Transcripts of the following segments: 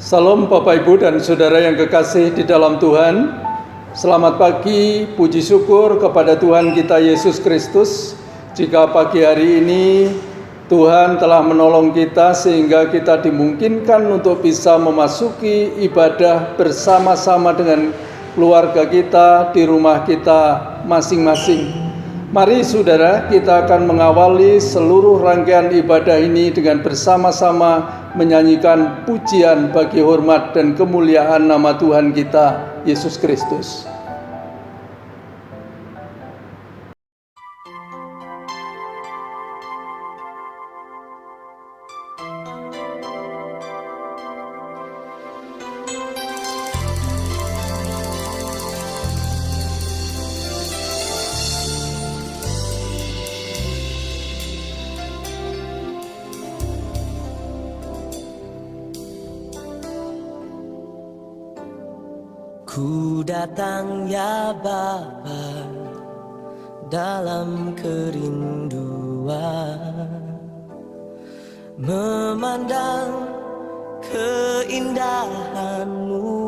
Salam Bapak Ibu dan Saudara yang kekasih di dalam Tuhan. Selamat pagi, puji syukur kepada Tuhan kita Yesus Kristus. Jika pagi hari ini Tuhan telah menolong kita sehingga kita dimungkinkan untuk bisa memasuki ibadah bersama-sama dengan keluarga kita di rumah kita masing-masing. Mari saudara, kita akan mengawali seluruh rangkaian ibadah ini dengan bersama-sama menyanyikan pujian bagi hormat dan kemuliaan nama Tuhan kita, Yesus Kristus. Ku datang ya Bapa dalam kerinduan, memandang keindahan-Mu.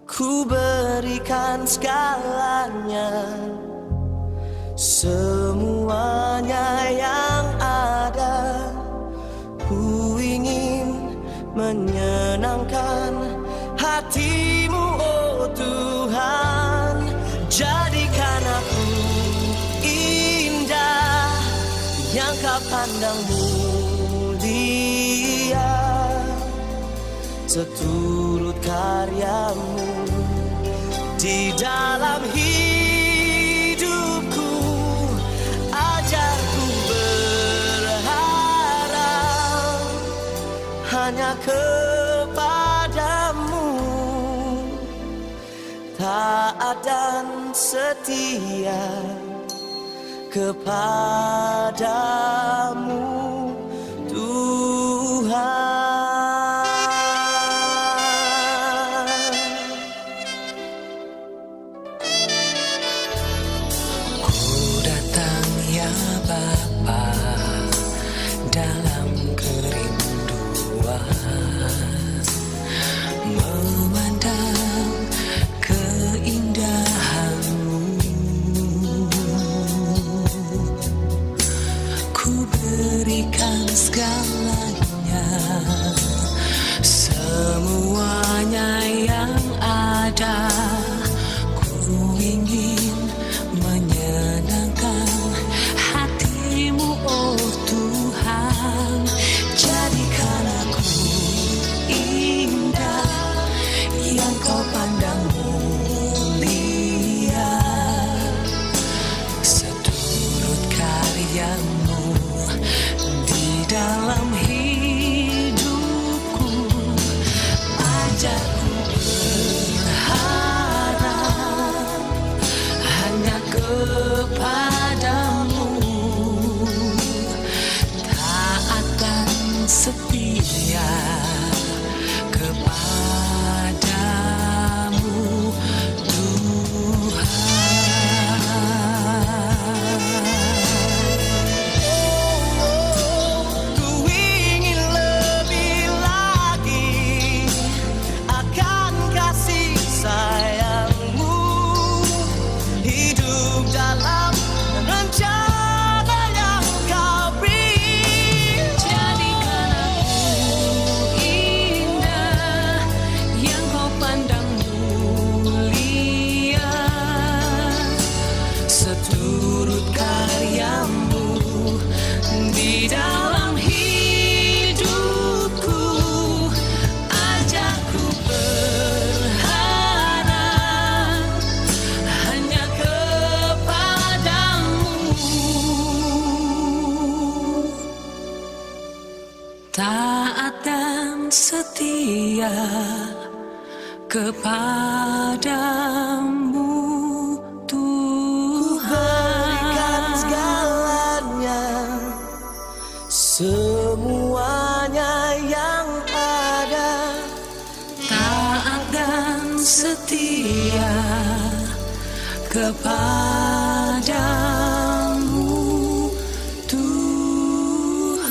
Ku berikan segalanya, semuanya yang ada. Ku ingin menyenangkan hati-Mu, oh Tuhan. Jadikan aku indah yang Kau pandang mulia, seturut karya-Mu di dalam hidupku. Ajarku berharap hanya kepada-Mu, taat dan setia kepada-Mu, Tuhan. Ku datang ya Bapa dalam kerinduan, memandang keindahan-Mu. Ku berikan segalanya, semuanya yang ada. Ku ingin menyenangkan hati-Mu, oh Tuhan. Jadikan aku indah yang Kau pandang mulia, seturut karya-Mu di dalam hidupku. Ajarku berharap hanya kepada-Mu, taat dan setia kepada-Mu, Tuhan. Ku ingin lebih lagi akan kasih sayang-Mu, hidup dalam rencana yang Kau beri. Jadikan aku indah yang Kau pandang mulia, seturut karya-Mu di dalam hidupku. Ajarku berharap hanya kepada-Mu, taat dan setia kepada-Mu, Tuhan. Berikan segalanya, semuanya yang ada. Taat dan setia kepada-Mu, Tuhan.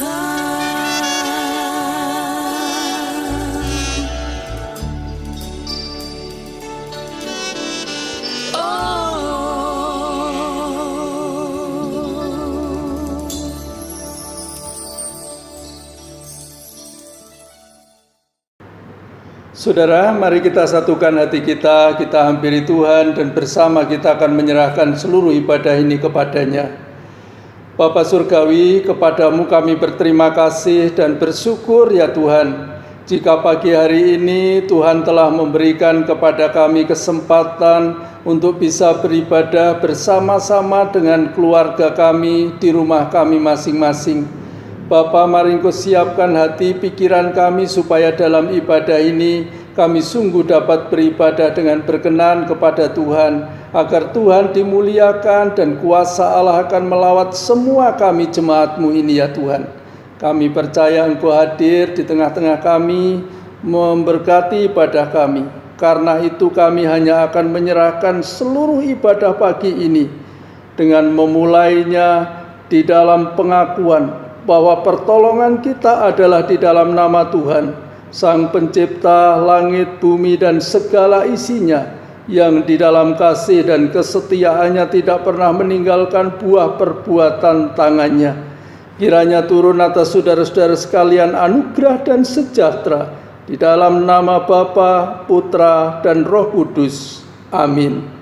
Saudara, mari kita satukan hati kita hampiri Tuhan dan bersama kita akan menyerahkan seluruh ibadah ini kepadanya. Bapa Surgawi, kepadamu kami berterima kasih dan bersyukur ya Tuhan, jika pagi hari ini Tuhan telah memberikan kepada kami kesempatan untuk bisa beribadah bersama-sama dengan keluarga kami di rumah kami masing-masing. Bapa, mari Engkau siapkan hati pikiran kami supaya dalam ibadah ini kami sungguh dapat beribadah dengan berkenan kepada Tuhan, agar Tuhan dimuliakan dan kuasa Allah akan melawat semua kami jemaat-Mu ini ya Tuhan. Kami percaya Engkau hadir di tengah-tengah kami, memberkati ibadah kami. Karena itu kami hanya akan menyerahkan seluruh ibadah pagi ini dengan memulainya di dalam pengakuan bahwa pertolongan kita adalah di dalam nama Tuhan, Sang Pencipta langit, bumi, dan segala isinya, yang di dalam kasih dan kesetiaannya tidak pernah meninggalkan buah perbuatan tangannya. Kiranya turun atas saudara-saudara sekalian anugerah dan sejahtera, di dalam nama Bapa, Putra, dan Roh Kudus. Amin.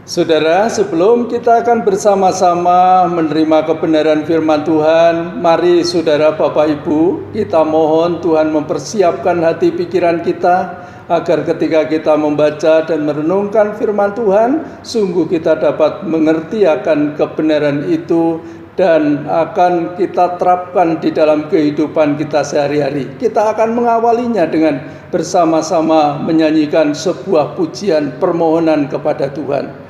Saudara, sebelum kita akan bersama-sama menerima kebenaran firman Tuhan, mari saudara, Bapak, Ibu, kita mohon Tuhan mempersiapkan hati pikiran kita, agar ketika kita membaca dan merenungkan firman Tuhan, sungguh kita dapat mengerti akan kebenaran itu dan akan kita terapkan di dalam kehidupan kita sehari-hari. Kita akan mengawalinya dengan bersama-sama menyanyikan sebuah pujian permohonan kepada Tuhan.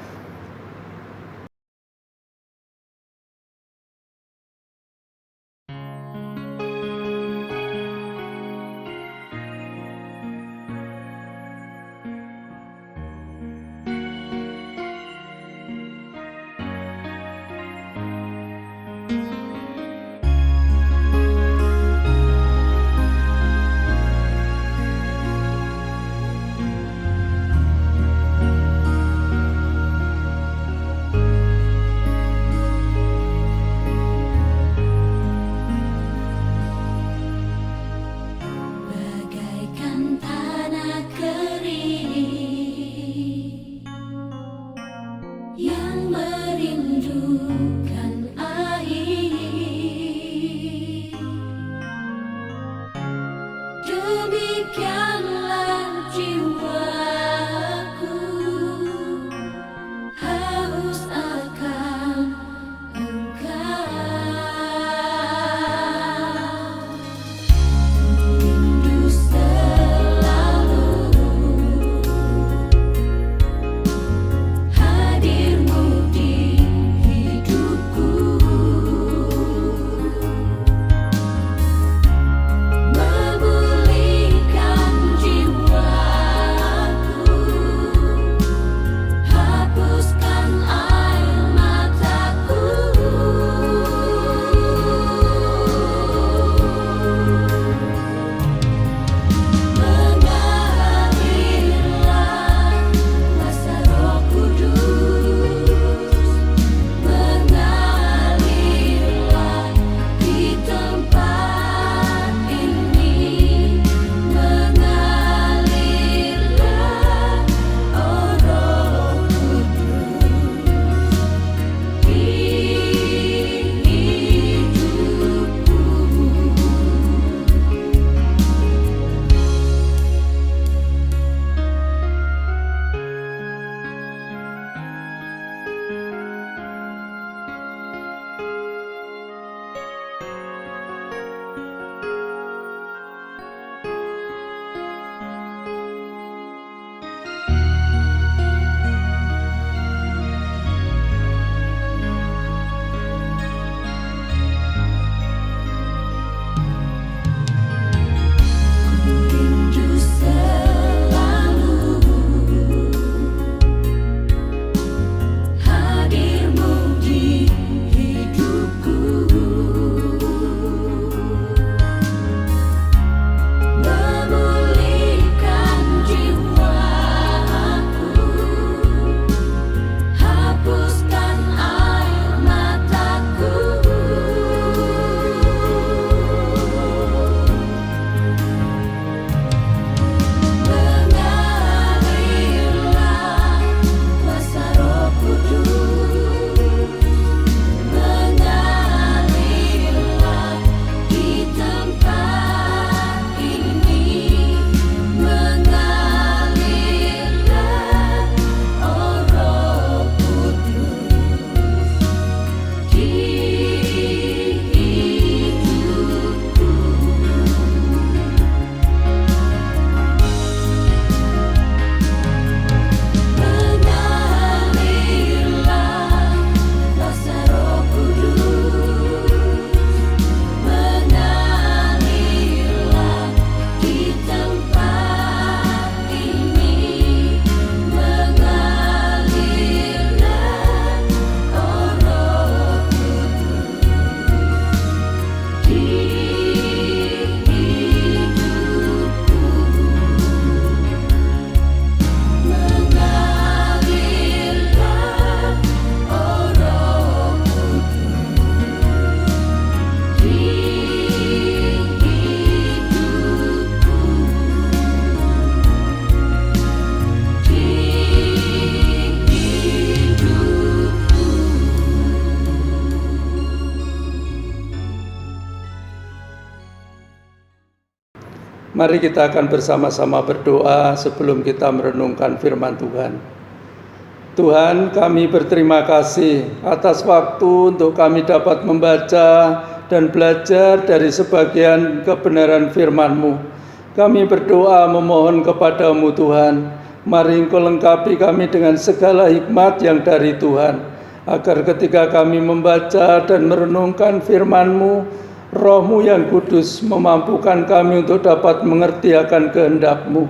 Mari kita akan bersama-sama berdoa sebelum kita merenungkan firman Tuhan. Tuhan, kami berterima kasih atas waktu untuk kami dapat membaca dan belajar dari sebagian kebenaran firman-Mu. Kami berdoa memohon kepadamu Tuhan, mari Engkau lengkapi kami dengan segala hikmat yang dari Tuhan, agar ketika kami membaca dan merenungkan firman-Mu, Roh-Mu yang kudus memampukan kami untuk dapat mengerti akan kehendak-Mu.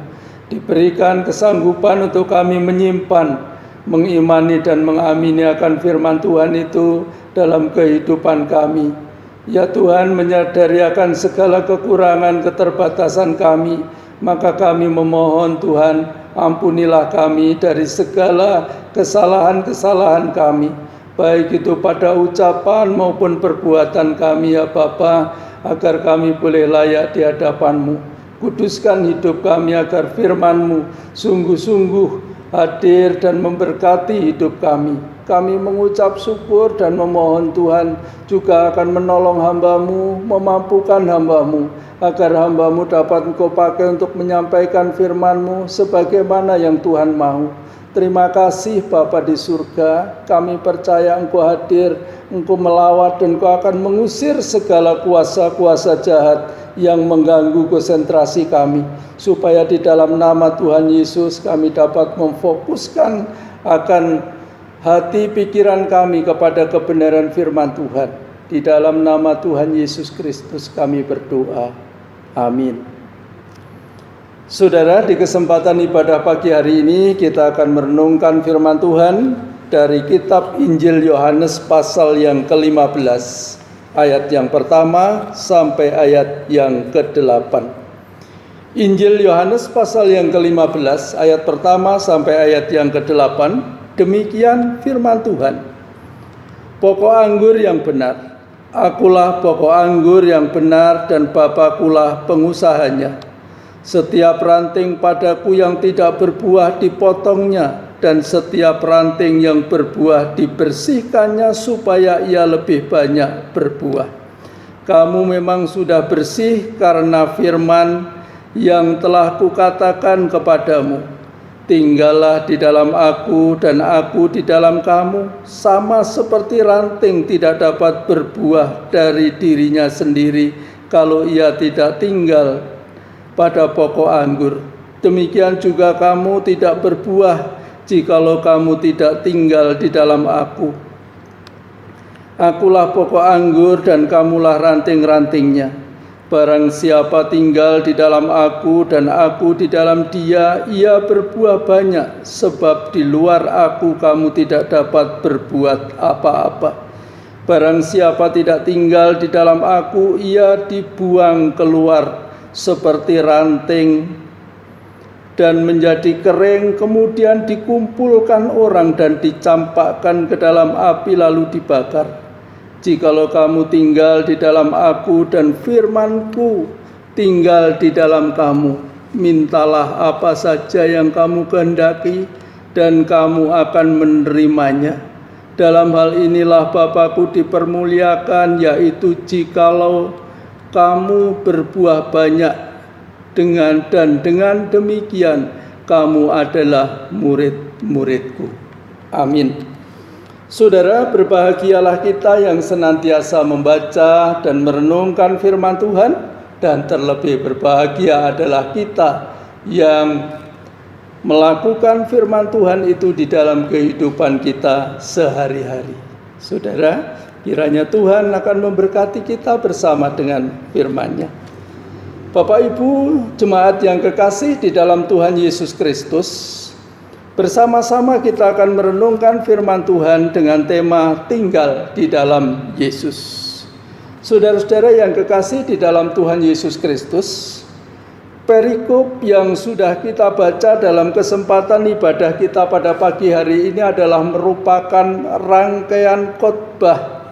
Diberikan kesanggupan untuk kami menyimpan, mengimani dan mengamini akan firman Tuhan itu dalam kehidupan kami. Ya Tuhan, menyadari akan segala kekurangan keterbatasan kami, maka kami memohon Tuhan, ampunilah kami dari segala kesalahan-kesalahan kami, baik itu pada ucapan maupun perbuatan kami ya Bapa, agar kami boleh layak di hadapan-Mu. Kuduskan hidup kami agar firman-Mu sungguh-sungguh hadir dan memberkati hidup kami. Kami mengucap syukur dan memohon Tuhan juga akan menolong hamba-Mu, memampukan hamba-Mu, agar hamba-Mu dapat Engkau pakai untuk menyampaikan firman-Mu sebagaimana yang Tuhan mau. Terima kasih Bapa di surga, kami percaya Engkau hadir, Engkau melawat dan Engkau akan mengusir segala kuasa-kuasa jahat yang mengganggu konsentrasi kami, supaya di dalam nama Tuhan Yesus kami dapat memfokuskan akan hati pikiran kami kepada kebenaran firman Tuhan. Di dalam nama Tuhan Yesus Kristus kami berdoa. Amin. Saudara, di kesempatan ibadah pagi hari ini kita akan merenungkan firman Tuhan dari kitab Injil Yohanes pasal yang ke-15, ayat yang pertama sampai ayat yang ke-8. Injil Yohanes pasal yang ke-15, ayat pertama sampai ayat yang ke-8. Demikian firman Tuhan. Pokok anggur yang benar, akulah pokok anggur yang benar dan Bapakulah pengusahanya. Setiap ranting padaku yang tidak berbuah dipotongnya, dan setiap ranting yang berbuah dibersihkannya supaya ia lebih banyak berbuah. Kamu memang sudah bersih karena firman yang telah kukatakan kepadamu. Tinggallah di dalam aku dan aku di dalam kamu, sama seperti ranting tidak dapat berbuah dari dirinya sendiri kalau ia tidak tinggal pada pokok anggur. Demikian juga kamu tidak berbuah jikalau kamu tidak tinggal di dalam aku. Akulah pokok anggur dan kamulah ranting-rantingnya. Barang siapa tinggal di dalam aku dan aku di dalam dia, ia berbuah banyak, sebab di luar aku kamu tidak dapat berbuat apa-apa. Barang siapa tidak tinggal di dalam aku, ia dibuang keluar seperti ranting dan menjadi kering, kemudian dikumpulkan orang dan dicampakkan ke dalam api lalu dibakar. Jikalau kamu tinggal di dalam aku dan firman-Ku tinggal di dalam kamu, mintalah apa saja yang kamu kehendaki dan kamu akan menerimanya. Dalam hal inilah Bapa-Ku dipermuliakan, yaitu jikalau kamu berbuah banyak, dengan demikian kamu adalah murid-murid-Ku. Amin. Saudara, berbahagialah kita yang senantiasa membaca dan merenungkan firman Tuhan, dan terlebih berbahagia adalah kita yang melakukan firman Tuhan itu di dalam kehidupan kita sehari-hari. Saudara, kiranya Tuhan akan memberkati kita bersama dengan firman-Nya. Bapak Ibu jemaat yang kekasih di dalam Tuhan Yesus Kristus, bersama-sama kita akan merenungkan firman Tuhan dengan tema tinggal di dalam Yesus. Saudara-saudara yang kekasih di dalam Tuhan Yesus Kristus, perikop yang sudah kita baca dalam kesempatan ibadah kita pada pagi hari ini adalah merupakan rangkaian khotbah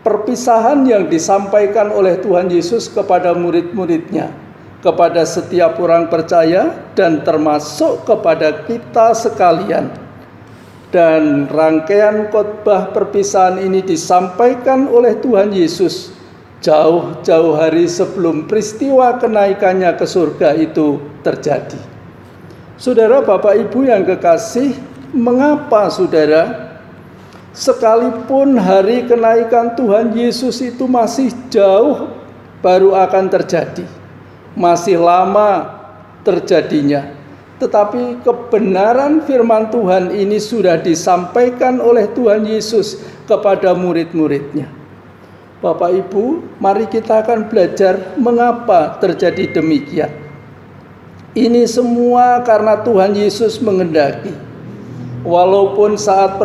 perpisahan yang disampaikan oleh Tuhan Yesus kepada murid-muridnya, kepada setiap orang percaya dan termasuk kepada kita sekalian. Dan rangkaian khotbah perpisahan ini disampaikan oleh Tuhan Yesus jauh-jauh hari sebelum peristiwa kenaikannya ke surga itu terjadi. Saudara, Bapak Ibu yang kekasih, mengapa saudara, sekalipun hari kenaikan Tuhan Yesus itu masih jauh baru akan terjadi, masih lama terjadinya, tetapi kebenaran firman Tuhan ini sudah disampaikan oleh Tuhan Yesus kepada murid-muridnya. Bapak Ibu, mari kita akan belajar mengapa terjadi demikian. Ini semua karena Tuhan Yesus menghendaki. Walaupun saat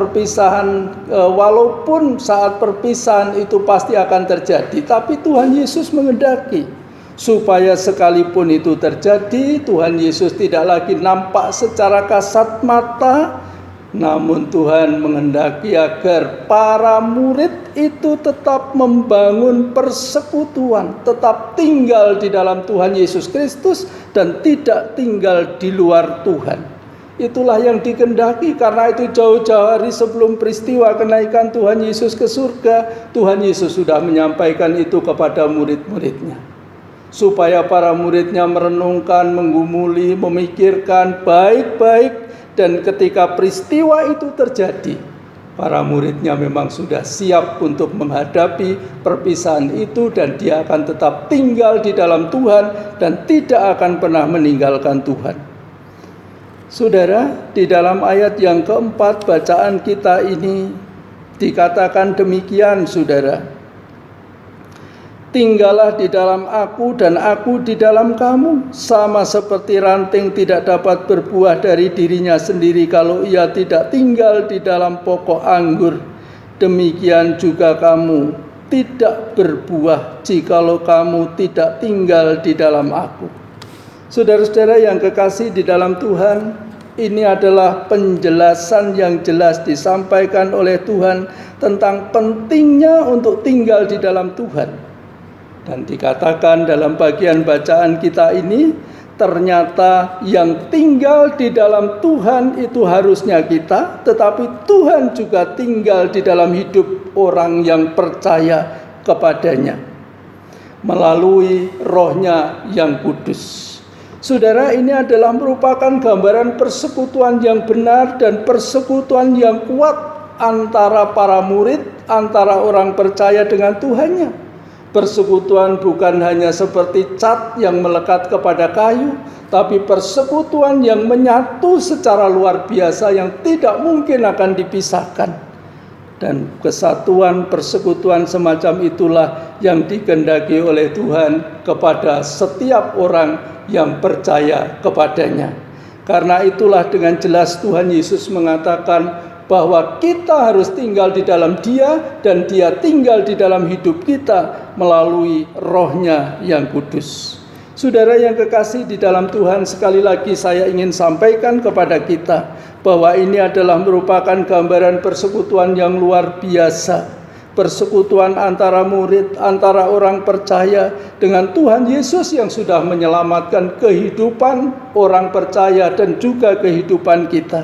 perpisahan itu pasti akan terjadi, tapi Tuhan Yesus menghendaki supaya sekalipun itu terjadi, Tuhan Yesus tidak lagi nampak secara kasat mata, namun Tuhan menghendaki agar para murid itu tetap membangun persekutuan, tetap tinggal di dalam Tuhan Yesus Kristus dan tidak tinggal di luar Tuhan. Itulah yang dikehendaki. Karena itu jauh-jauh hari sebelum peristiwa kenaikan Tuhan Yesus ke surga, Tuhan Yesus sudah menyampaikan itu kepada murid-muridnya, supaya para muridnya merenungkan, menggumuli, memikirkan baik-baik. Dan ketika peristiwa itu terjadi, para muridnya memang sudah siap untuk menghadapi perpisahan itu, dan dia akan tetap tinggal di dalam Tuhan dan tidak akan pernah meninggalkan Tuhan. Saudara, di dalam ayat yang keempat bacaan kita ini dikatakan demikian, saudara. Tinggallah di dalam aku dan aku di dalam kamu, sama seperti ranting tidak dapat berbuah dari dirinya sendiri kalau ia tidak tinggal di dalam pokok anggur. Demikian juga kamu tidak berbuah jikalau kamu tidak tinggal di dalam aku. Saudara-saudara yang kekasih di dalam Tuhan, ini adalah penjelasan yang jelas disampaikan oleh Tuhan tentang pentingnya untuk tinggal di dalam Tuhan. Dan dikatakan dalam bagian bacaan kita ini, ternyata yang tinggal di dalam Tuhan itu harusnya kita, tetapi Tuhan juga tinggal di dalam hidup orang yang percaya kepadanya melalui Roh-Nya yang kudus. Saudara, ini adalah merupakan gambaran persekutuan yang benar dan persekutuan yang kuat antara para murid, antara orang percaya dengan Tuhannya. Persekutuan bukan hanya seperti cat yang melekat kepada kayu, tapi persekutuan yang menyatu secara luar biasa yang tidak mungkin akan dipisahkan. Dan kesatuan persekutuan semacam itulah yang dikehendaki oleh Tuhan kepada setiap orang yang percaya kepadanya. Karena itulah dengan jelas Tuhan Yesus mengatakan bahwa kita harus tinggal di dalam Dia dan Dia tinggal di dalam hidup kita melalui Roh-Nya yang kudus. Saudara yang kekasih di dalam Tuhan, sekali lagi saya ingin sampaikan kepada kita bahwa ini adalah merupakan gambaran persekutuan yang luar biasa. Persekutuan antara murid, antara orang percaya dengan Tuhan Yesus yang sudah menyelamatkan kehidupan orang percaya dan juga kehidupan kita.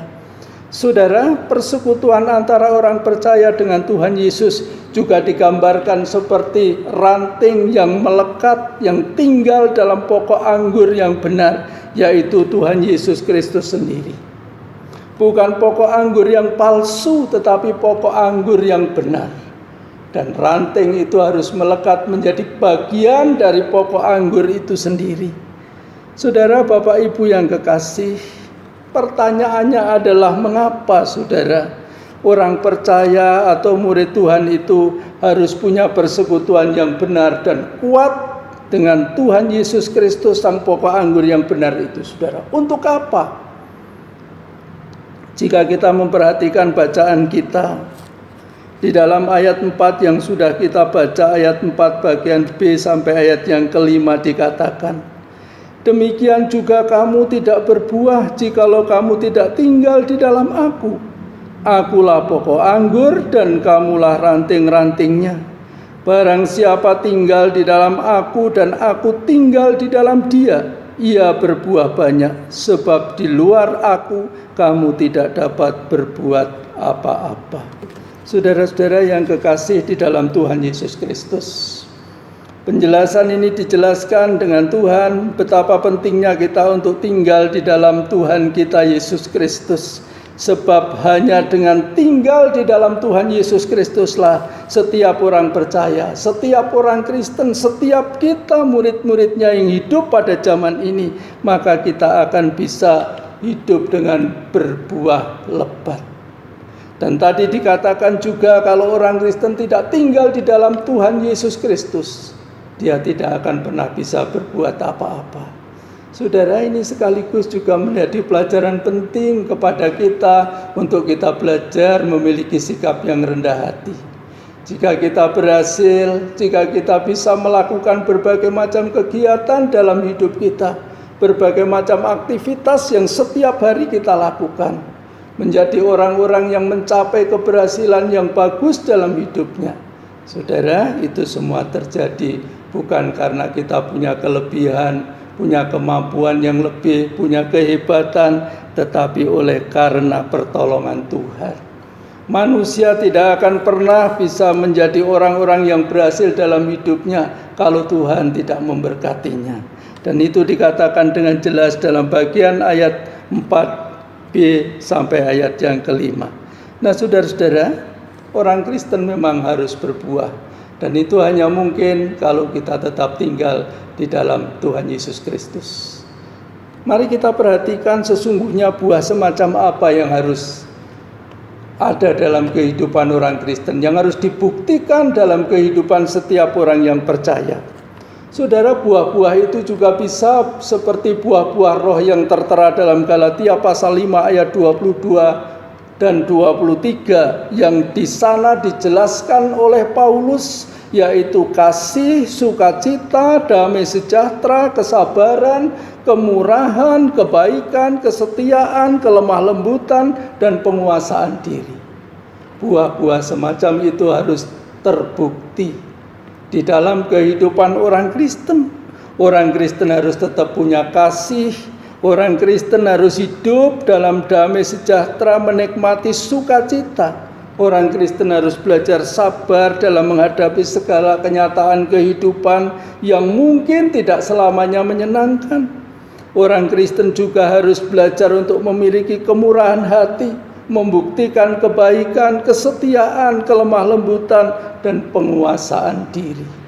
Saudara, persekutuan antara orang percaya dengan Tuhan Yesus juga digambarkan seperti ranting yang melekat, yang tinggal dalam pokok anggur yang benar, yaitu Tuhan Yesus Kristus sendiri. Bukan pokok anggur yang palsu, tetapi pokok anggur yang benar. Dan ranting itu harus melekat menjadi bagian dari pokok anggur itu sendiri. Saudara, Bapak Ibu yang kekasih, pertanyaannya adalah mengapa saudara orang percaya atau murid Tuhan itu harus punya persekutuan yang benar dan kuat dengan Tuhan Yesus Kristus sang pokok anggur yang benar itu, saudara. Untuk apa? Jika kita memperhatikan bacaan kita di dalam ayat 4 yang sudah kita baca, ayat 4 bagian B sampai ayat yang kelima dikatakan, demikian juga kamu tidak berbuah jikalau kamu tidak tinggal di dalam aku. Akulah pokok anggur dan kamulah ranting-rantingnya. Barang siapa tinggal di dalam aku dan aku tinggal di dalam dia, ia berbuah banyak. Sebab di luar aku kamu tidak dapat berbuat apa-apa. Saudara-saudara yang kekasih di dalam Tuhan Yesus Kristus, Penjelasan ini dijelaskan dengan Tuhan betapa pentingnya kita untuk tinggal di dalam Tuhan kita Yesus Kristus. Sebab hanya dengan tinggal di dalam Tuhan Yesus Kristuslah setiap orang percaya, setiap orang Kristen, setiap kita murid-muridnya yang hidup pada zaman ini, maka kita akan bisa hidup dengan berbuah lebat. Dan tadi dikatakan juga kalau orang Kristen tidak tinggal di dalam Tuhan Yesus Kristus, dia tidak akan pernah bisa berbuat apa-apa. Saudara, ini sekaligus juga menjadi pelajaran penting kepada kita untuk kita belajar memiliki sikap yang rendah hati. Jika kita berhasil, jika kita bisa melakukan berbagai macam kegiatan dalam hidup kita, berbagai macam aktivitas yang setiap hari kita lakukan, menjadi orang-orang yang mencapai keberhasilan yang bagus dalam hidupnya. Saudara, itu semua terjadi bukan karena kita punya kelebihan, punya kemampuan yang lebih, punya kehebatan, tetapi oleh karena pertolongan Tuhan. Manusia tidak akan pernah bisa menjadi orang-orang yang berhasil dalam hidupnya kalau Tuhan tidak memberkatinya. Dan itu dikatakan dengan jelas dalam bagian ayat 4b sampai ayat yang kelima. Nah, saudara-saudara, orang Kristen memang harus berbuah. Dan itu hanya mungkin kalau kita tetap tinggal di dalam Tuhan Yesus Kristus. Mari kita perhatikan sesungguhnya buah semacam apa yang harus ada dalam kehidupan orang Kristen, yang harus dibuktikan dalam kehidupan setiap orang yang percaya. Saudara, buah-buah itu juga bisa seperti buah-buah roh yang tertera dalam Galatia pasal 5 ayat 22 dan 23 yang di sana dijelaskan oleh Paulus, yaitu kasih, sukacita, damai sejahtera, kesabaran, kemurahan, kebaikan, kesetiaan, kelemah lembutan, dan penguasaan diri. Buah-buah semacam itu harus terbukti di dalam kehidupan orang Kristen. Orang Kristen harus tetap punya kasih. Orang Kristen harus hidup dalam damai sejahtera, menikmati sukacita. Orang Kristen harus belajar sabar dalam menghadapi segala kenyataan kehidupan yang mungkin tidak selamanya menyenangkan. Orang Kristen juga harus belajar untuk memiliki kemurahan hati, membuktikan kebaikan, kesetiaan, kelemah lembutan, dan penguasaan diri.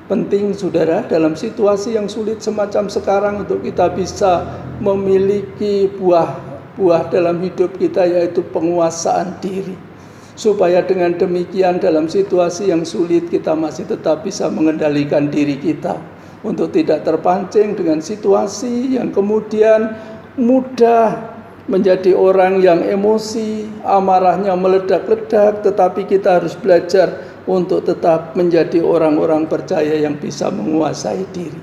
Penting, saudara, dalam situasi yang sulit semacam sekarang untuk kita bisa memiliki buah dalam hidup kita, yaitu penguasaan diri. Supaya dengan demikian dalam situasi yang sulit kita masih tetap bisa mengendalikan diri kita untuk tidak terpancing dengan situasi yang kemudian mudah menjadi orang yang emosi, amarahnya meledak-ledak, tetapi kita harus belajar untuk tetap menjadi orang-orang percaya yang bisa menguasai diri.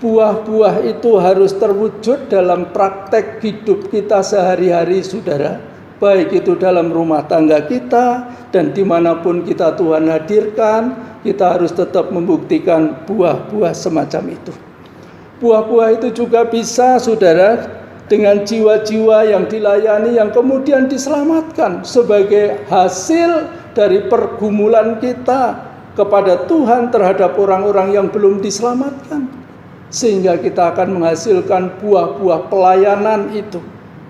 Buah-buah itu harus terwujud dalam praktek hidup kita sehari-hari, saudara. Baik itu dalam rumah tangga kita dan dimanapun kita Tuhan hadirkan, kita harus tetap membuktikan buah-buah semacam itu. Buah-buah itu juga bisa, saudara, dengan jiwa-jiwa yang dilayani, yang kemudian diselamatkan sebagai hasil dari pergumulan kita kepada Tuhan terhadap orang-orang yang belum diselamatkan. Sehingga kita akan menghasilkan buah-buah pelayanan itu.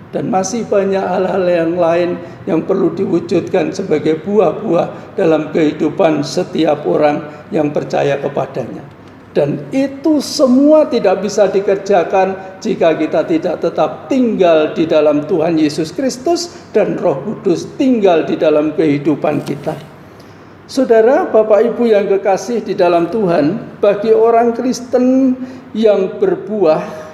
Dan masih banyak hal-hal yang lain yang perlu diwujudkan sebagai buah-buah dalam kehidupan setiap orang yang percaya kepadanya. Dan itu semua tidak bisa dikerjakan jika kita tidak tetap tinggal di dalam Tuhan Yesus Kristus dan Roh Kudus tinggal di dalam kehidupan kita. Saudara, Bapak Ibu yang kekasih di dalam Tuhan, bagi orang Kristen yang berbuah,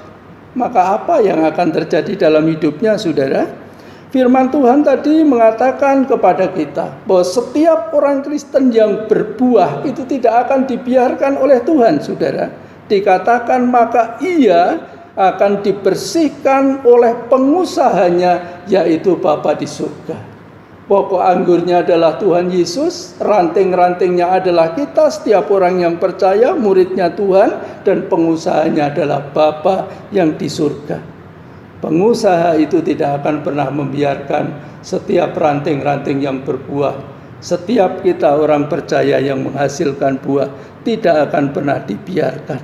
maka apa yang akan terjadi dalam hidupnya, saudara? Firman Tuhan tadi mengatakan kepada kita bahwa setiap orang Kristen yang berbuah itu tidak akan dibiarkan oleh Tuhan, saudara. Dikatakan maka ia akan dibersihkan oleh pengusahanya, yaitu Bapa di surga. Pokok anggurnya adalah Tuhan Yesus, ranting-rantingnya adalah kita, setiap orang yang percaya, muridnya Tuhan, dan pengusahanya adalah Bapa yang di surga. Pengusaha itu tidak akan pernah membiarkan setiap ranting-ranting yang berbuah Setiap kita orang percaya yang menghasilkan buah tidak akan pernah dibiarkan.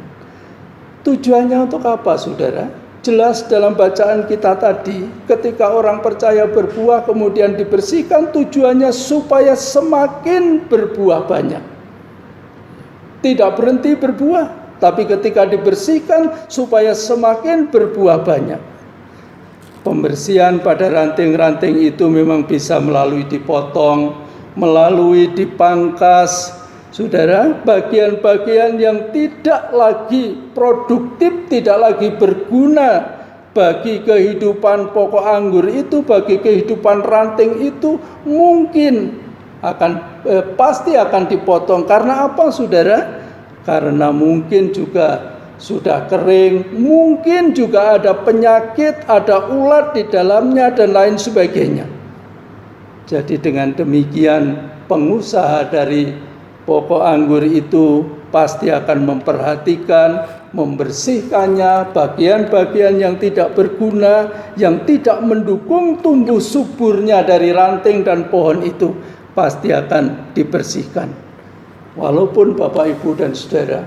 Tujuannya untuk apa, saudara? Jelas dalam bacaan kita tadi, ketika orang percaya berbuah kemudian dibersihkan, tujuannya supaya semakin berbuah banyak. Tidak berhenti berbuah, tapi ketika dibersihkan supaya semakin berbuah banyak. Pembersihan pada ranting-ranting itu memang bisa melalui dipotong, melalui dipangkas. Saudara, bagian-bagian yang tidak lagi produktif, tidak lagi berguna bagi kehidupan pokok anggur itu, bagi kehidupan ranting itu, mungkin pasti akan dipotong. Karena apa, saudara? Karena mungkin juga sudah kering, mungkin juga ada penyakit, ada ulat di dalamnya dan lain sebagainya. Jadi dengan demikian pengusaha dari pokok anggur itu pasti akan memperhatikan, membersihkannya, bagian-bagian yang tidak berguna, yang tidak mendukung tumbuh suburnya dari ranting dan pohon itu pasti akan dibersihkan. Walaupun Bapak, Ibu, dan Saudara,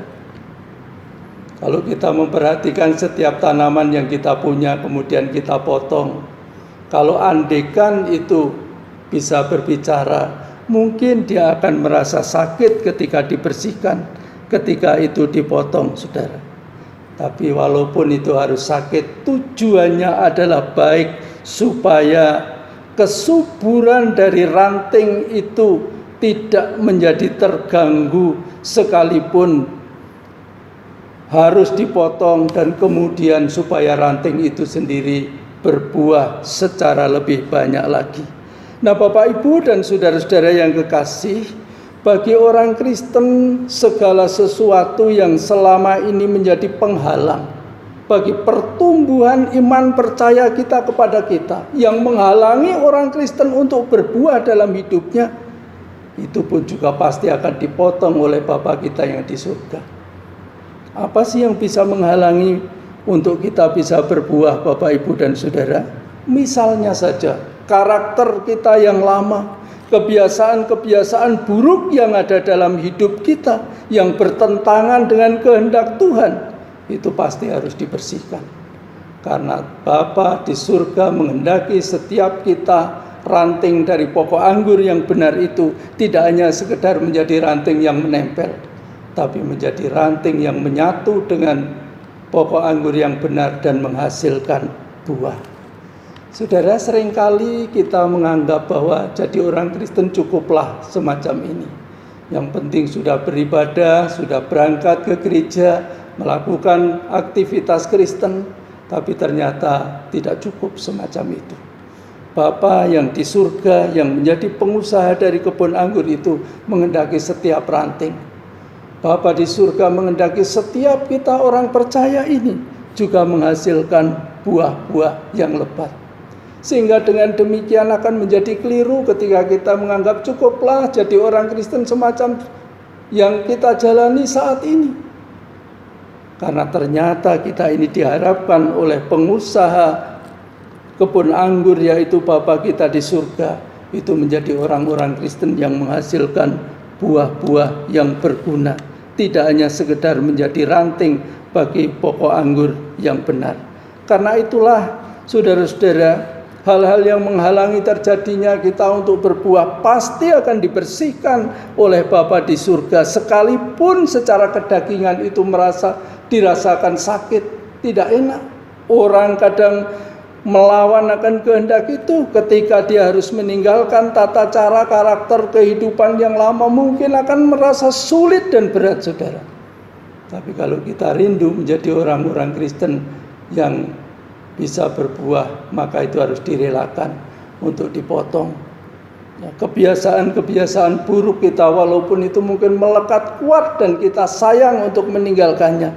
kalau kita memperhatikan setiap tanaman yang kita punya kemudian kita potong, kalau andekan itu bisa berbicara, mungkin dia akan merasa sakit ketika dibersihkan, ketika itu dipotong, saudara. Tapi walaupun itu harus sakit, tujuannya adalah baik supaya kesuburan dari ranting itu tidak menjadi terganggu sekalipun harus dipotong, dan kemudian supaya ranting itu sendiri berbuah secara lebih banyak lagi. Nah, Bapak, Ibu, dan saudara-saudara yang kekasih, bagi orang Kristen segala sesuatu yang selama ini menjadi penghalang bagi pertumbuhan iman percaya kita kepada kita, yang menghalangi orang Kristen untuk berbuah dalam hidupnya, itu pun juga pasti akan dipotong oleh Bapa kita yang di surga. Apa sih yang bisa menghalangi untuk kita bisa berbuah, Bapak, Ibu, dan saudara? Misalnya saja karakter kita yang lama, kebiasaan-kebiasaan buruk yang ada dalam hidup kita yang bertentangan dengan kehendak Tuhan, itu pasti harus dibersihkan. Karena Bapa di surga menghendaki setiap kita ranting dari pokok anggur yang benar itu tidak hanya sekedar menjadi ranting yang menempel, tapi menjadi ranting yang menyatu dengan pokok anggur yang benar dan menghasilkan buah. Saudara, seringkali kita menganggap bahwa jadi orang Kristen cukuplah semacam ini. Yang penting sudah beribadah, sudah berangkat ke gereja, melakukan aktivitas Kristen, tapi ternyata tidak cukup semacam itu. Bapa yang di surga yang menjadi pengusaha dari kebun anggur itu menghendaki setiap ranting. Bapa di surga menghendaki setiap kita orang percaya ini juga menghasilkan buah-buah yang lebat. Sehingga dengan demikian akan menjadi keliru ketika kita menganggap cukuplah jadi orang Kristen semacam yang kita jalani saat ini. Karena ternyata kita ini diharapkan oleh pengusaha kebun anggur, yaitu Bapa kita di surga, itu menjadi orang-orang Kristen yang menghasilkan buah-buah yang berguna, tidak hanya sekedar menjadi ranting bagi pokok anggur yang benar. Karena itulah, saudara-saudara, hal-hal yang menghalangi terjadinya kita untuk berbuah pasti akan dibersihkan oleh Bapa di surga, sekalipun secara kedagingan itu dirasakan sakit, tidak enak. Orang kadang melawan akan kehendak itu ketika dia harus meninggalkan tata cara karakter kehidupan yang lama, mungkin akan merasa sulit dan berat, saudara. Tapi kalau kita rindu menjadi orang-orang Kristen yang bisa berbuah, maka itu harus direlakan untuk dipotong. Kebiasaan-kebiasaan buruk kita, walaupun itu mungkin melekat kuat dan kita sayang untuk meninggalkannya,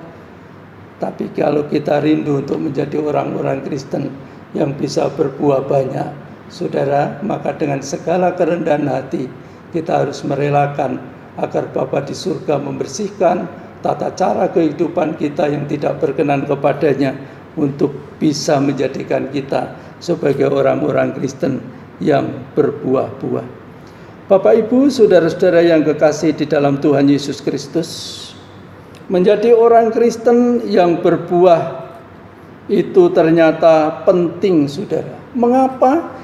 tapi kalau kita rindu untuk menjadi orang-orang Kristen yang bisa berbuah banyak, saudara, maka dengan segala kerendahan hati kita harus merelakan agar Bapa di surga membersihkan tata cara kehidupan kita yang tidak berkenan kepadanya, untuk bisa menjadikan kita sebagai orang-orang Kristen yang berbuah-buah. Bapak, Ibu, saudara-saudara yang kekasih di dalam Tuhan Yesus Kristus, menjadi orang Kristen yang berbuah itu ternyata penting, saudara. Mengapa?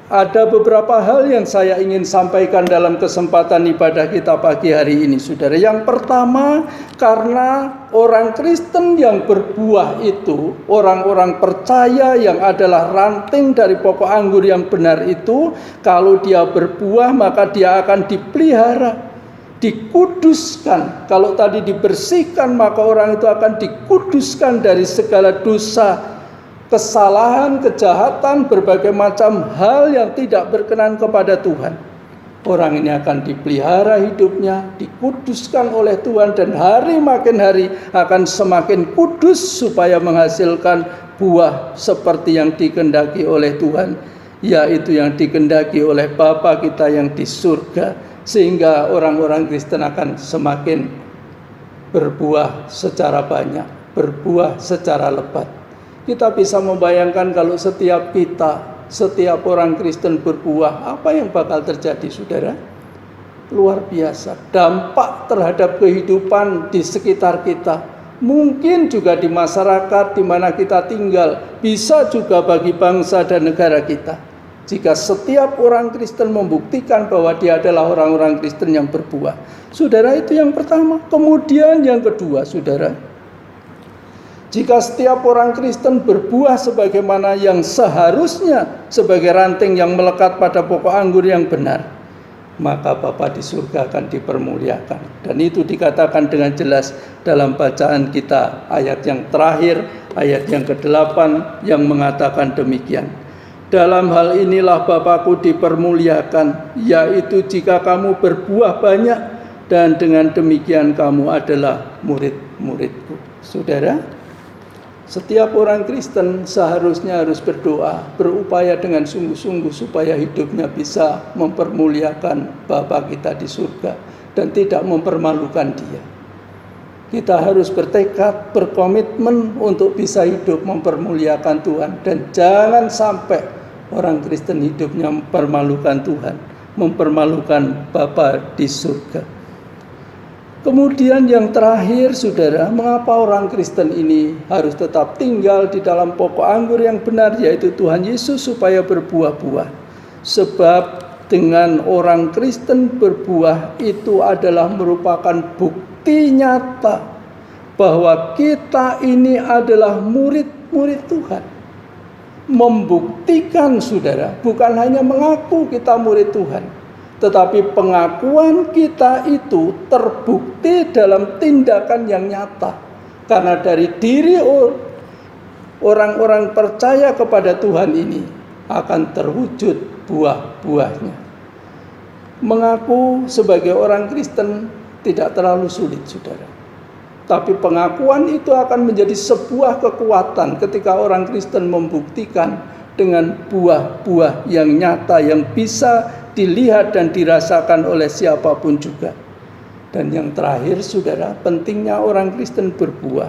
Ada beberapa hal yang saya ingin sampaikan dalam kesempatan ibadah kita pagi hari ini, saudara. Yang pertama, karena orang Kristen yang berbuah itu, orang-orang percaya yang adalah ranting dari pokok anggur yang benar itu, kalau dia berbuah maka dia akan dipelihara, dikuduskan. Kalau tadi dibersihkan, maka orang itu akan dikuduskan dari segala dosa, kesalahan, kejahatan, berbagai macam hal yang tidak berkenan kepada Tuhan. Orang ini akan dipelihara hidupnya, dikuduskan oleh Tuhan, dan hari makin hari akan semakin kudus supaya menghasilkan buah seperti yang dikehendaki oleh Tuhan, yaitu yang dikehendaki oleh Bapa kita yang di surga. Sehingga orang-orang Kristen akan semakin berbuah secara banyak, berbuah secara lebat. Kita bisa membayangkan kalau setiap orang Kristen berbuah, apa yang bakal terjadi, saudara? Luar biasa. Dampak terhadap kehidupan di sekitar kita, mungkin juga di masyarakat di mana kita tinggal, bisa juga bagi bangsa dan negara kita. Jika setiap orang Kristen membuktikan bahwa dia adalah orang-orang Kristen yang berbuah. Saudara, itu yang pertama. Kemudian yang kedua, saudara, jika setiap orang Kristen berbuah sebagaimana yang seharusnya sebagai ranting yang melekat pada pokok anggur yang benar, maka Bapa di surga akan dipermuliakan. Dan itu dikatakan dengan jelas dalam bacaan kita ayat yang terakhir, ayat yang ke-8 yang mengatakan demikian. Dalam hal inilah Bapakku dipermuliakan, yaitu jika kamu berbuah banyak, dan dengan demikian kamu adalah murid-muridku. Saudara, setiap orang Kristen seharusnya harus berdoa, berupaya dengan sungguh-sungguh supaya hidupnya bisa mempermuliakan Bapa kita di surga dan tidak mempermalukan Dia. Kita harus bertekad, berkomitmen untuk bisa hidup mempermuliakan Tuhan, dan jangan sampai orang Kristen hidupnya mempermalukan Tuhan, mempermalukan Bapa di surga. Kemudian yang terakhir, saudara, mengapa orang Kristen ini harus tetap tinggal di dalam pokok anggur yang benar, yaitu Tuhan Yesus, supaya berbuah-buah? Sebab dengan orang Kristen berbuah itu adalah merupakan bukti nyata bahwa kita ini adalah murid-murid Tuhan. Membuktikan, saudara, bukan hanya mengaku kita murid Tuhan, tetapi pengakuan kita itu terbukti dalam tindakan yang nyata. Karena dari diri orang-orang percaya kepada Tuhan ini akan terwujud buah-buahnya. Mengaku sebagai orang Kristen tidak terlalu sulit, saudara. Tapi pengakuan itu akan menjadi sebuah kekuatan ketika orang Kristen membuktikan dengan buah-buah yang nyata, yang bisa dilihat dan dirasakan oleh siapapun juga. Dan yang terakhir, saudara, pentingnya orang Kristen berbuah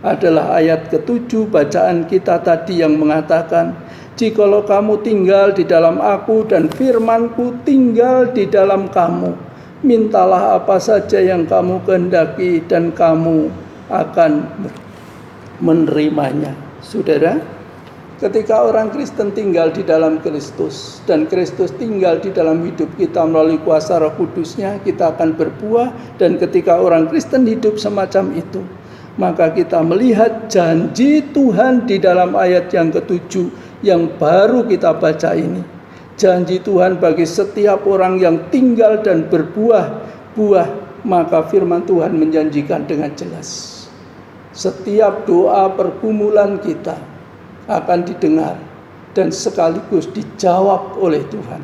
adalah ayat ke-7 bacaan kita tadi yang mengatakan, jikalau kamu tinggal di dalam aku dan firmanku tinggal di dalam kamu, mintalah apa saja yang kamu kehendaki dan kamu akan menerimanya. Saudara, ketika orang Kristen tinggal di dalam Kristus dan Kristus tinggal di dalam hidup kita melalui kuasa Roh Kudus-Nya, kita akan berbuah. Dan ketika orang Kristen hidup semacam itu, maka kita melihat janji Tuhan di dalam ayat yang ke-7 yang baru kita baca ini. Janji Tuhan bagi setiap orang yang tinggal dan berbuah-buah, maka firman Tuhan menjanjikan dengan jelas, setiap doa pergumulan kita akan didengar dan sekaligus dijawab oleh Tuhan.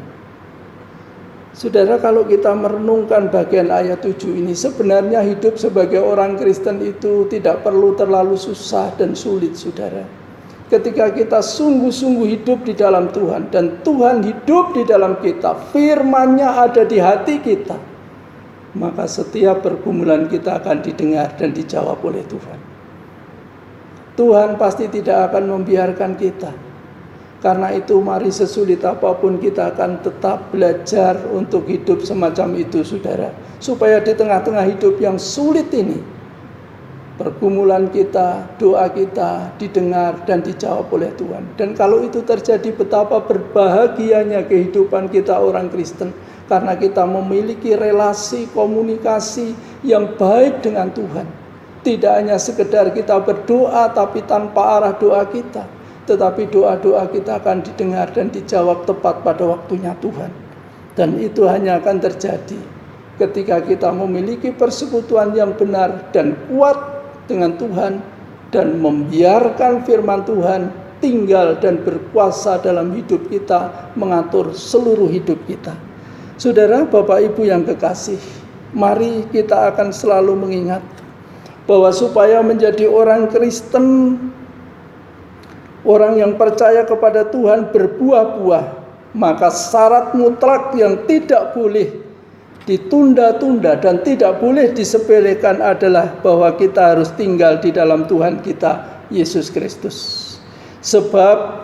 Saudara, kalau kita merenungkan bagian ayat 7 ini, sebenarnya hidup sebagai orang Kristen itu tidak perlu terlalu susah dan sulit, saudara. Ketika kita sungguh-sungguh hidup di dalam Tuhan dan Tuhan hidup di dalam kita, firman-Nya ada di hati kita, maka setiap pergumulan kita akan didengar dan dijawab oleh Tuhan. Tuhan pasti tidak akan membiarkan kita Karena itu mari sesulit apapun kita akan tetap belajar untuk hidup semacam itu, saudara. Supaya di tengah-tengah hidup yang sulit ini, pergumulan kita, doa kita didengar dan dijawab oleh Tuhan. Dan kalau itu terjadi, betapa berbahagianya kehidupan kita orang Kristen. Karena kita memiliki relasi komunikasi yang baik dengan Tuhan. Tidak hanya sekedar kita berdoa tapi tanpa arah doa kita, tetapi doa-doa kita akan didengar dan dijawab tepat pada waktunya Tuhan. Dan itu hanya akan terjadi ketika kita memiliki persekutuan yang benar dan kuat dengan Tuhan, dan membiarkan firman Tuhan tinggal dan berkuasa dalam hidup kita, mengatur seluruh hidup kita. Saudara, Bapak Ibu yang kekasih, mari kita akan selalu mengingat bahwa supaya menjadi orang Kristen, orang yang percaya kepada Tuhan berbuah-buah, maka syarat mutlak yang tidak boleh ditunda-tunda dan tidak boleh disepelekan adalah bahwa kita harus tinggal di dalam Tuhan kita, Yesus Kristus. Sebab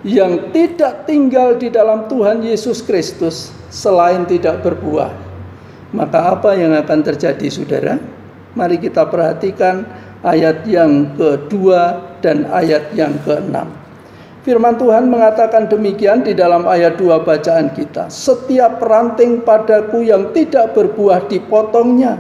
yang tidak tinggal di dalam Tuhan Yesus Kristus selain tidak berbuah, maka apa yang akan terjadi, saudara? Mari kita perhatikan ayat yang kedua dan ayat yang keenam. Firman Tuhan mengatakan demikian di dalam ayat 2 bacaan kita. Setiap ranting padaku yang tidak berbuah dipotongnya.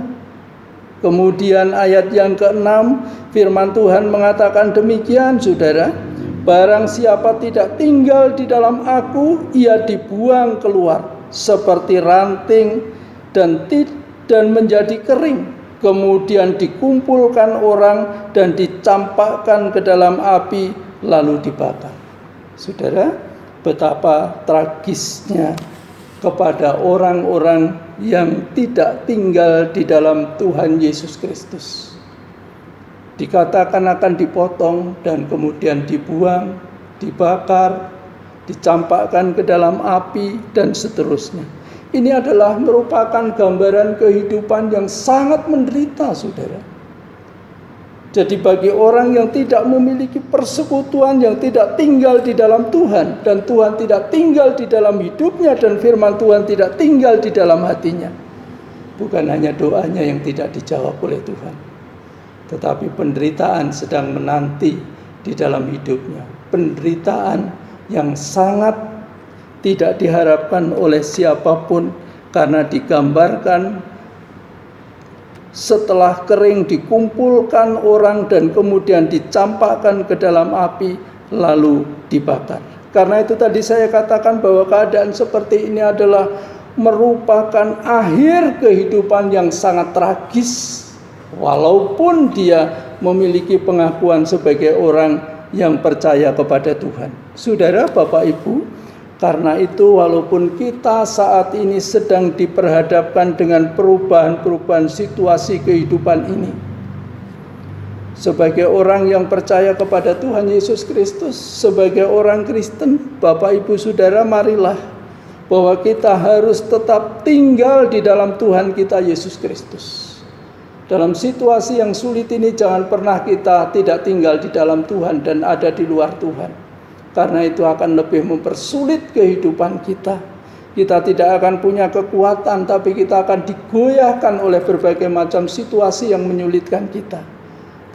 Kemudian ayat yang keenam, firman Tuhan mengatakan demikian, saudara. Barang siapa tidak tinggal di dalam aku, ia dibuang keluar seperti ranting dan menjadi kering. Kemudian dikumpulkan orang dan dicampakkan ke dalam api lalu dibakar. Saudara, betapa tragisnya kepada orang-orang yang tidak tinggal di dalam Tuhan Yesus Kristus. Dikatakan akan dipotong dan kemudian dibuang, dibakar, dicampakkan ke dalam api dan seterusnya. Ini adalah merupakan gambaran kehidupan yang sangat menderita, saudara. Jadi bagi orang yang tidak memiliki persekutuan, yang tidak tinggal di dalam Tuhan, dan Tuhan tidak tinggal di dalam hidupnya, dan firman Tuhan tidak tinggal di dalam hatinya, bukan hanya doanya yang tidak dijawab oleh Tuhan, tetapi penderitaan sedang menanti di dalam hidupnya. Penderitaan yang sangat tidak diharapkan oleh siapapun, karena digambarkan setelah kering dikumpulkan orang dan kemudian dicampakkan ke dalam api lalu dibakar. Karena itu tadi saya katakan bahwa keadaan seperti ini adalah merupakan akhir kehidupan yang sangat tragis, walaupun dia memiliki pengakuan sebagai orang yang percaya kepada Tuhan. Saudara, Bapak Ibu, karena itu walaupun kita saat ini sedang diperhadapkan dengan perubahan-perubahan situasi kehidupan ini, sebagai orang yang percaya kepada Tuhan Yesus Kristus, sebagai orang Kristen, Bapak Ibu Saudara, marilah bahwa kita harus tetap tinggal di dalam Tuhan kita Yesus Kristus. Dalam situasi yang sulit ini jangan pernah kita tidak tinggal di dalam Tuhan dan ada di luar Tuhan. Karena itu akan lebih mempersulit kehidupan kita. Kita tidak akan punya kekuatan, tapi kita akan digoyahkan oleh berbagai macam situasi yang menyulitkan kita.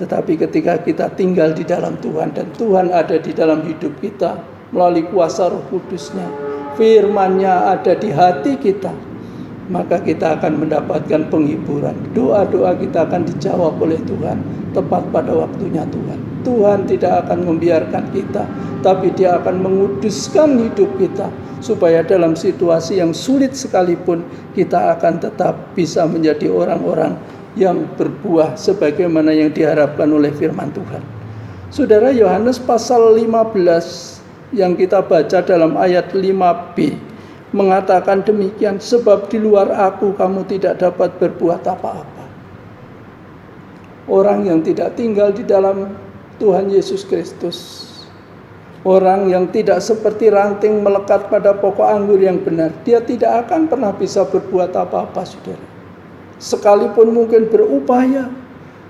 Tetapi ketika kita tinggal di dalam Tuhan dan Tuhan ada di dalam hidup kita melalui kuasa Roh Kudus-Nya, firman-Nya ada di hati kita, maka kita akan mendapatkan penghiburan. Doa-doa kita akan dijawab oleh Tuhan tepat pada waktunya Tuhan. Tuhan tidak akan membiarkan kita, tapi Dia akan menguduskan hidup kita, supaya dalam situasi yang sulit sekalipun kita akan tetap bisa menjadi orang-orang yang berbuah sebagaimana yang diharapkan oleh firman Tuhan. Saudara, Yohanes pasal 15 yang kita baca dalam ayat 5b mengatakan demikian, sebab di luar aku kamu tidak dapat berbuat apa-apa. Orang yang tidak tinggal di dalam Tuhan Yesus Kristus, orang yang tidak seperti ranting melekat pada pokok anggur yang benar, dia tidak akan pernah bisa berbuat apa-apa, saudara. Sekalipun mungkin berupaya,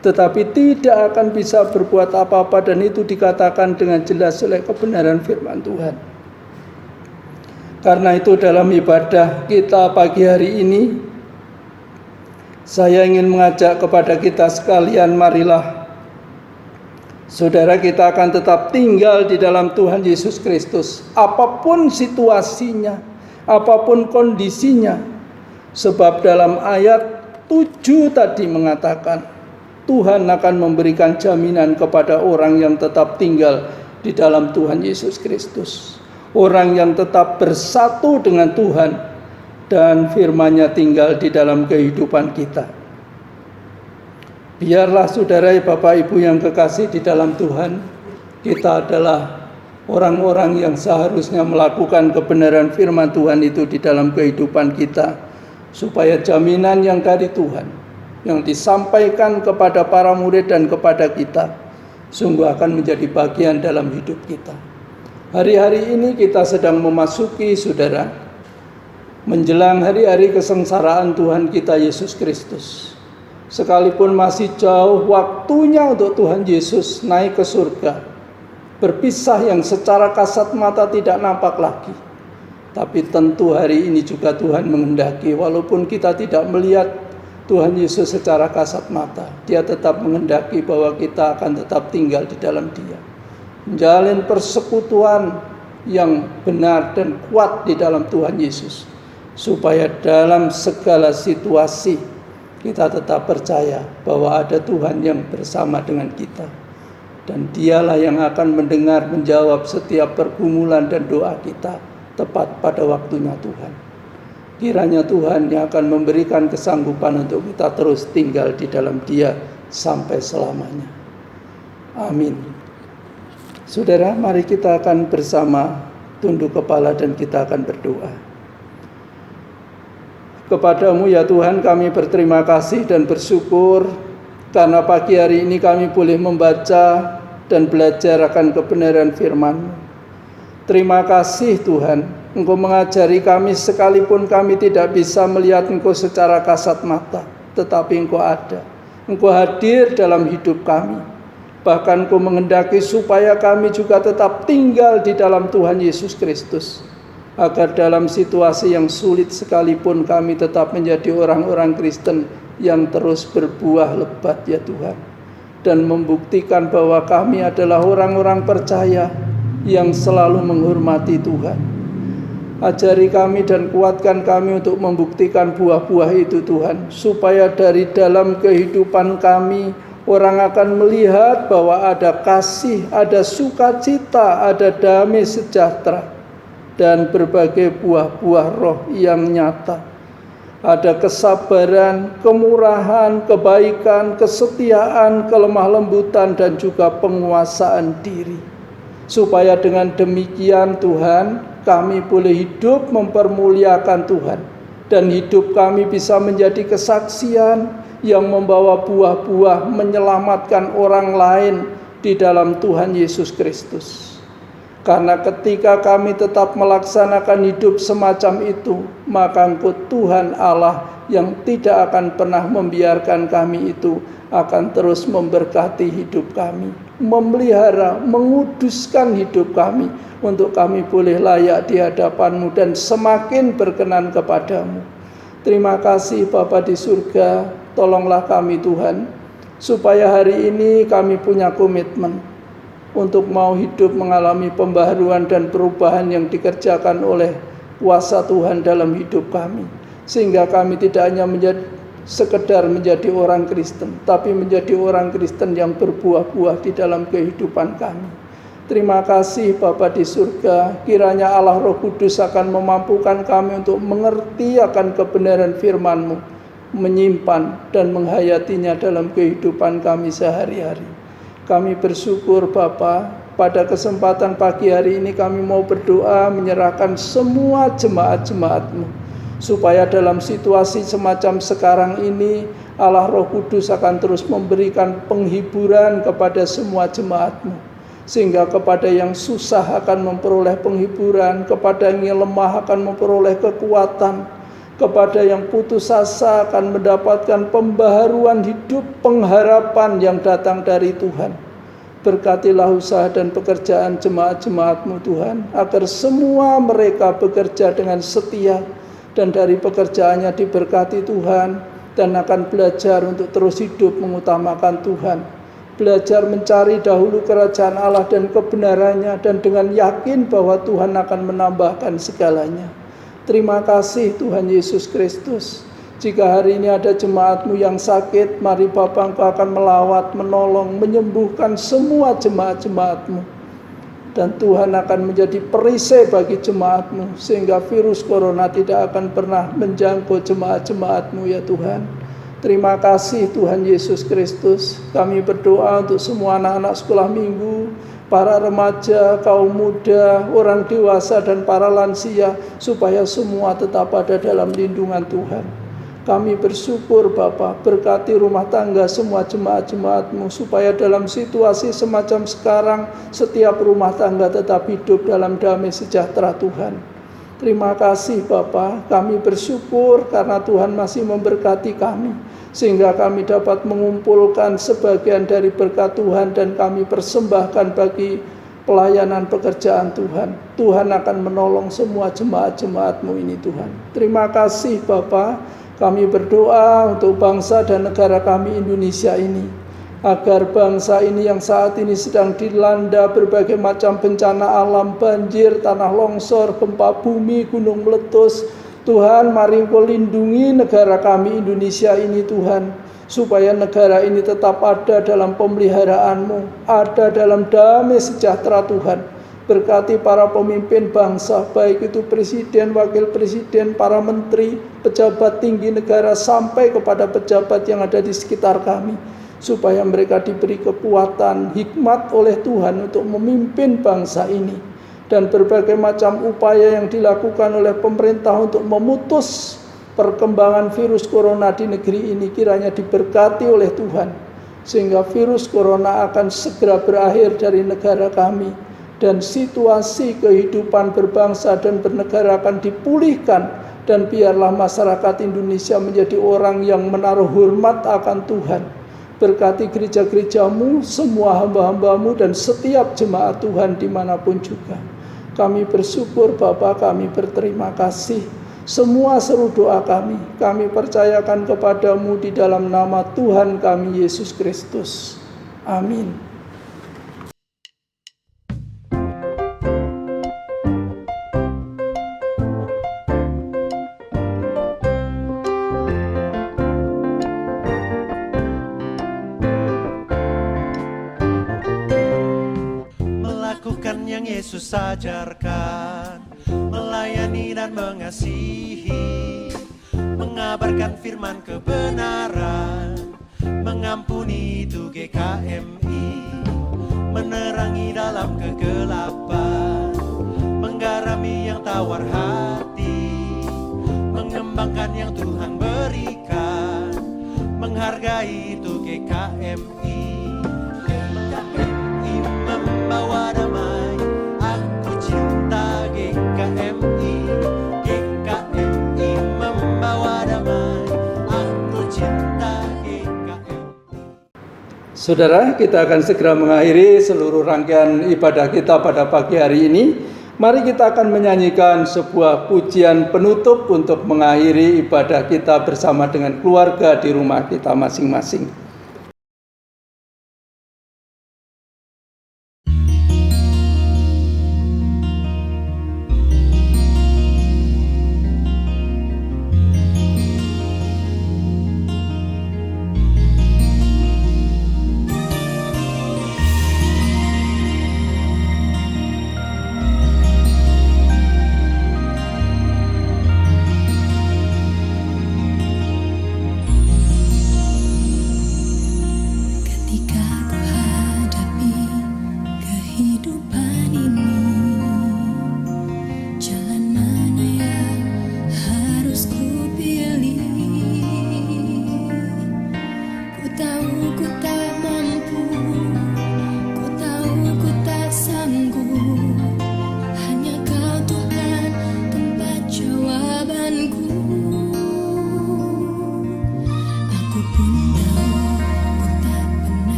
tetapi tidak akan bisa berbuat apa-apa, dan itu dikatakan dengan jelas oleh kebenaran firman Tuhan. Karena itu dalam ibadah kita pagi hari ini, saya ingin mengajak kepada kita sekalian, marilah saudara, kita akan tetap tinggal di dalam Tuhan Yesus Kristus, apapun situasinya, apapun kondisinya. Sebab dalam ayat 7 tadi mengatakan, Tuhan akan memberikan jaminan kepada orang yang tetap tinggal di dalam Tuhan Yesus Kristus. Orang yang tetap bersatu dengan Tuhan, dan firman-Nya tinggal di dalam kehidupan kita. Biarlah saudara, Bapak Ibu yang kekasih di dalam Tuhan, kita adalah orang-orang yang seharusnya melakukan kebenaran firman Tuhan itu di dalam kehidupan kita, supaya jaminan yang dari Tuhan, yang disampaikan kepada para murid dan kepada kita, sungguh akan menjadi bagian dalam hidup kita. Hari-hari ini kita sedang memasuki, saudara, menjelang hari-hari kesengsaraan Tuhan kita Yesus Kristus. Sekalipun masih jauh waktunya untuk Tuhan Yesus naik ke surga, berpisah yang secara kasat mata tidak nampak lagi. Tapi tentu hari ini juga Tuhan menghendaki, walaupun kita tidak melihat Tuhan Yesus secara kasat mata, Dia tetap menghendaki bahwa kita akan tetap tinggal di dalam Dia, menjalin persekutuan yang benar dan kuat di dalam Tuhan Yesus, supaya dalam segala situasi kita tetap percaya bahwa ada Tuhan yang bersama dengan kita, dan Dialah yang akan mendengar, menjawab setiap pergumulan dan doa kita tepat pada waktunya Tuhan. Kiranya Tuhan yang akan memberikan kesanggupan untuk kita terus tinggal di dalam Dia sampai selamanya. Amin. Saudara, mari kita akan bersama tunduk kepala dan kita akan berdoa. Kepada-Mu ya Tuhan, kami berterima kasih dan bersyukur karena pagi hari ini kami boleh membaca dan belajar akan kebenaran firman-Mu. Terima kasih Tuhan, Engkau mengajari kami sekalipun kami tidak bisa melihat Engkau secara kasat mata, tetapi Engkau ada. Engkau hadir dalam hidup kami. Bahkan Engkau menghendaki supaya kami juga tetap tinggal di dalam Tuhan Yesus Kristus, agar dalam situasi yang sulit sekalipun kami tetap menjadi orang-orang Kristen yang terus berbuah lebat ya Tuhan, dan membuktikan bahwa kami adalah orang-orang percaya yang selalu menghormati Tuhan. Ajari kami dan kuatkan kami untuk membuktikan buah-buah itu Tuhan, supaya dari dalam kehidupan kami orang akan melihat bahwa ada kasih, ada sukacita, ada damai sejahtera, dan berbagai buah-buah roh yang nyata. Ada kesabaran, kemurahan, kebaikan, kesetiaan, kelemah lembutan, dan juga penguasaan diri. Supaya dengan demikian Tuhan, kami boleh hidup mempermuliakan Tuhan, dan hidup kami bisa menjadi kesaksian yang membawa buah-buah menyelamatkan orang lain di dalam Tuhan Yesus Kristus. Karena ketika kami tetap melaksanakan hidup semacam itu, maka Engkau Tuhan Allah yang tidak akan pernah membiarkan kami itu akan terus memberkati hidup kami, memelihara, menguduskan hidup kami, untuk kami boleh layak di hadapan-Mu dan semakin berkenan kepada-Mu. Terima kasih Bapa di surga, tolonglah kami Tuhan, supaya hari ini kami punya komitmen untuk mau hidup mengalami pembaharuan dan perubahan yang dikerjakan oleh kuasa Tuhan dalam hidup kami, sehingga kami tidak hanya sekedar menjadi orang Kristen, tapi menjadi orang Kristen yang berbuah-buah di dalam kehidupan kami. Terima kasih Bapa di surga, kiranya Allah Roh Kudus akan memampukan kami untuk mengerti akan kebenaran firman-Mu, menyimpan dan menghayatinya dalam kehidupan kami sehari-hari. Kami bersyukur Bapa, pada kesempatan pagi hari ini kami mau berdoa menyerahkan semua jemaat-jemaat-Mu, supaya dalam situasi semacam sekarang ini Allah Roh Kudus akan terus memberikan penghiburan kepada semua jemaat-Mu, sehingga kepada yang susah akan memperoleh penghiburan, kepada yang lemah akan memperoleh kekuatan, Kepada yang putus asa akan mendapatkan pembaharuan hidup, pengharapan yang datang dari Tuhan. Berkatilah usaha dan pekerjaan jemaat-jemaat-Mu Tuhan, agar semua mereka bekerja dengan setia, dan dari pekerjaannya diberkati Tuhan, dan akan belajar untuk terus hidup mengutamakan Tuhan. Belajar mencari dahulu kerajaan Allah dan kebenarannya, dan dengan yakin bahwa Tuhan akan menambahkan segalanya. Terima kasih Tuhan Yesus Kristus. Jika hari ini ada jemaat-Mu yang sakit, mari Bapa, Engkau akan melawat, menolong, menyembuhkan semua jemaat-jemaat-Mu. Dan Tuhan akan menjadi perisai bagi jemaat-Mu, sehingga virus corona tidak akan pernah menjangkau jemaat-jemaat-Mu ya Tuhan. Terima kasih Tuhan Yesus Kristus. Kami berdoa untuk semua anak-anak sekolah minggu, para remaja, kaum muda, orang dewasa, dan para lansia, supaya semua tetap ada dalam lindungan Tuhan. Kami bersyukur Bapa, berkati rumah tangga semua jemaat-jemaat-Mu, supaya dalam situasi semacam sekarang, setiap rumah tangga tetap hidup dalam damai sejahtera Tuhan. Terima kasih Bapa, kami bersyukur karena Tuhan masih memberkati kami, sehingga kami dapat mengumpulkan sebagian dari berkat Tuhan dan kami persembahkan bagi pelayanan pekerjaan Tuhan. Tuhan akan menolong semua jemaat-jemaat-Mu ini Tuhan. Terima kasih Bapa. Kami berdoa untuk bangsa dan negara kami Indonesia ini, agar bangsa ini yang saat ini sedang dilanda berbagai macam bencana alam, banjir, tanah longsor, gempa bumi, gunung meletus. Tuhan, mari Engkau lindungi negara kami Indonesia ini Tuhan, supaya negara ini tetap ada dalam pemeliharaan-Mu, ada dalam damai sejahtera Tuhan. Berkati para pemimpin bangsa, baik itu presiden, wakil presiden, para menteri, pejabat tinggi negara, sampai kepada pejabat yang ada di sekitar kami, supaya mereka diberi kekuatan, hikmat oleh Tuhan untuk memimpin bangsa ini. Dan berbagai macam upaya yang dilakukan oleh pemerintah untuk memutus perkembangan virus corona di negeri ini kiranya diberkati oleh Tuhan, sehingga virus corona akan segera berakhir dari negara kami, dan situasi kehidupan berbangsa dan bernegara akan dipulihkan, dan biarlah masyarakat Indonesia menjadi orang yang menaruh hormat akan Tuhan. Berkati gereja-gereja-Mu, semua hamba-hamba-Mu, dan setiap jemaat Tuhan dimanapun juga. Kami bersyukur Bapa, kami berterima kasih. Semua seru doa kami percayakan kepada-Mu di dalam nama Tuhan kami Yesus Kristus. Amin. Yang Yesus ajarkan, melayani dan mengasihi, mengabarkan firman kebenaran, mengampuni itu GKMI, menerangi dalam kegelapan, menggarami yang tawar hati, mengembangkan yang Tuhan berikan, menghargai itu GKMI. GKMI membawa damai, aku cinta GKMI. GKMI membawa damai, aku cinta GKMI. Saudara, kita akan segera mengakhiri seluruh rangkaian ibadah kita pada pagi hari ini. Mari kita akan menyanyikan sebuah pujian penutup untuk mengakhiri ibadah kita bersama dengan keluarga di rumah kita masing-masing.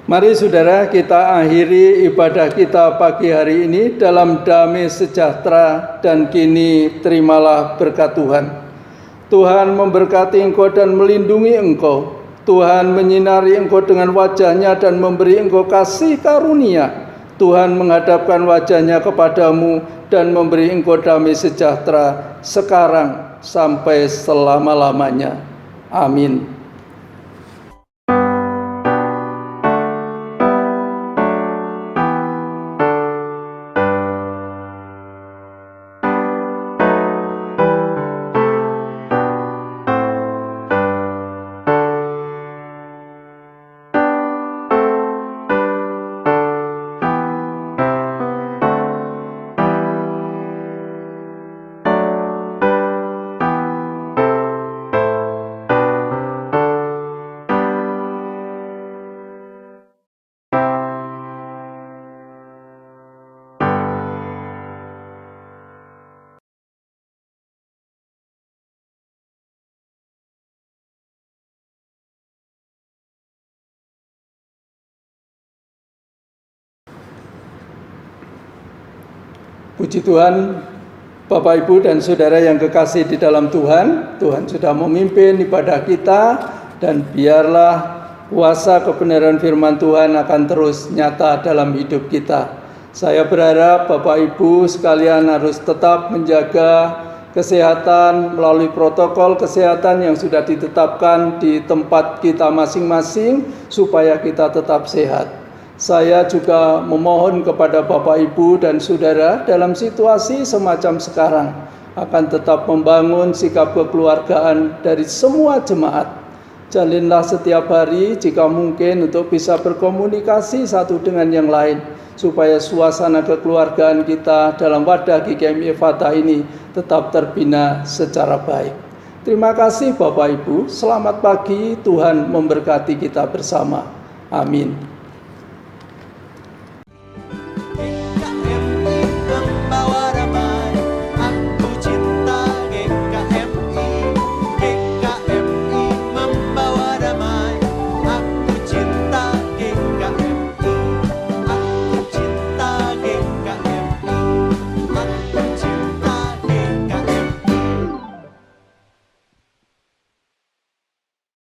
Mari saudara, kita akhiri ibadah kita pagi hari ini dalam damai sejahtera, dan kini terimalah berkat Tuhan. Tuhan memberkati engkau dan melindungi engkau. Tuhan menyinari engkau dengan wajah-Nya dan memberi engkau kasih karunia. Tuhan menghadapkan wajah-Nya kepadamu dan memberi engkau damai sejahtera sekarang sampai selama-lamanya. Amin. Puji Tuhan, Bapak, Ibu, dan Saudara yang kekasih di dalam Tuhan. Tuhan sudah memimpin ibadah kita, dan biarlah kuasa kebenaran firman Tuhan akan terus nyata dalam hidup kita. Saya berharap Bapak Ibu sekalian harus tetap menjaga kesehatan melalui protokol kesehatan yang sudah ditetapkan di tempat kita masing-masing supaya kita tetap sehat. Saya juga memohon kepada Bapak, Ibu, dan Saudara dalam situasi semacam sekarang akan tetap membangun sikap kekeluargaan dari semua jemaat. Jalinlah setiap hari jika mungkin untuk bisa berkomunikasi satu dengan yang lain, supaya suasana kekeluargaan kita dalam wadah GKMI Fatah ini tetap terbina secara baik. Terima kasih Bapak Ibu, selamat pagi, Tuhan memberkati kita bersama. Amin.